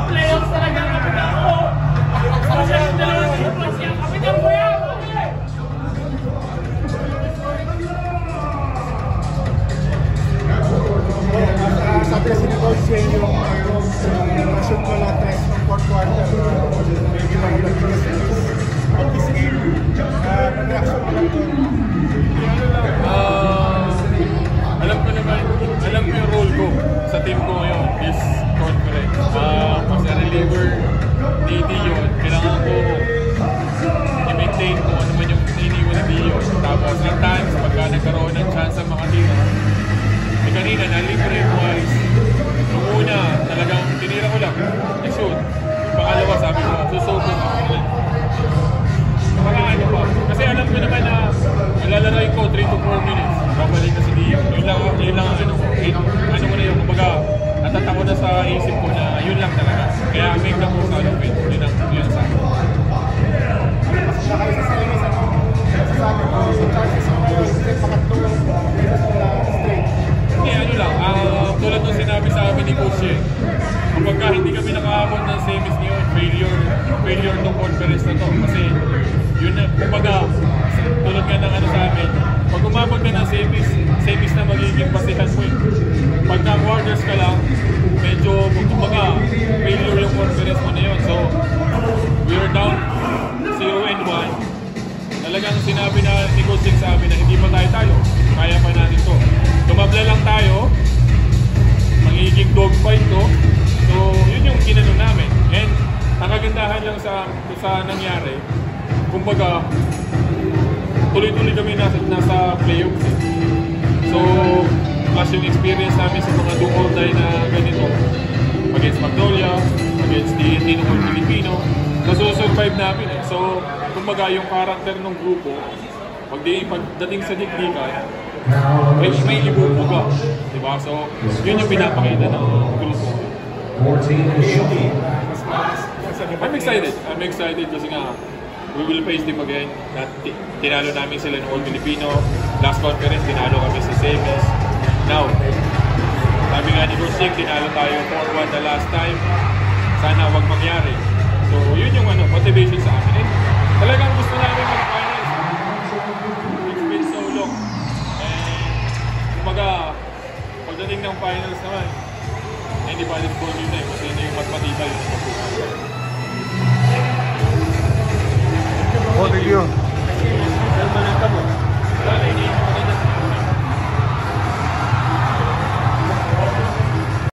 Playoffs talaga ang kapitan ko. Social yung dalawang sinupas yan. Kapitan ko yan! Sabi kasi ni Coach Shane yung shoot mo lahat na ng fourth quarter. Medyo magulang ko sa on this game. Reaction mo lang doon. Alam ko naman, alam ko yung role ko sa team ko ngayon is conference. As a reliever, DD yun, kailangan ko i-maintain kung ano man yung iniwan ni Dio. Tapos at times, pagka nagkaroon ng chance ang makatira, kanina na-libre wise, nung una talagang tinira ko lang, i-shoot. Pangalawa sabi ko, susuko ko. Para ano pa, kasi alam ko naman na malalaray ko 3 to 4 minutes. Babalik na si Dio. Yun lang ang ano ko. Ano ko na yung kumbaga, natatako na sa isip ko na yun lang talaga. Kaya make the most out of it. Yun ang sa akin. Nakay sa series, sasabi ko, sa chances mo ngayon, pangatlong straight. Hindi, ano lang, tulad nung sinabi sa amin ni Coach Shane, kapag hindi kami nakaabot ng semis ngayon, failure tong conference na to. Kasi yun na, kumbaga, tulad nga ng ano sa amin, pag umabot ka ng semis na magiging basihan mo eh. Pagka quarters ka lang, medyo, kumbaga, failure yung conference mo na yun. So, we're down 0-1. Talagang sinabi na ni Coach Shane sa amin na hindi pa tayo, kaya pa natin to. Tumabla lang tayo, magiging dogfight to. So, yun yung ginano namin. And, ang kagandahan lang sa nangyari, kumbaga, tuloy-tuloy kami nasa playoffs. So, plus yung experience namin sa mga do-or-die na ganito, against Magnolia, against TNT ng Filipino, nasusurvive namin eh. So, kumbaga, yung character ng grupo, pagdating sa dikdikan, may ibubuga, diba? So, yun yung pinapakita ng grupo. I'm excited kasi nga, we will face them again. Tinalo namin sila ng All Filipino. Last conference, tinalo kami sa semis. Now, sabi nga ni Coach Shane, tinalo tayo 4-1 the last time. Sana wag mangyari. So, yun yung motivation sa amin. Eh, talagang gusto namin mag-finals. It's been so long. Kumbaga, pagdating ng finals naman, hindi pa rin po yun eh, kasi yun yung mas matibay. Oh, thank you.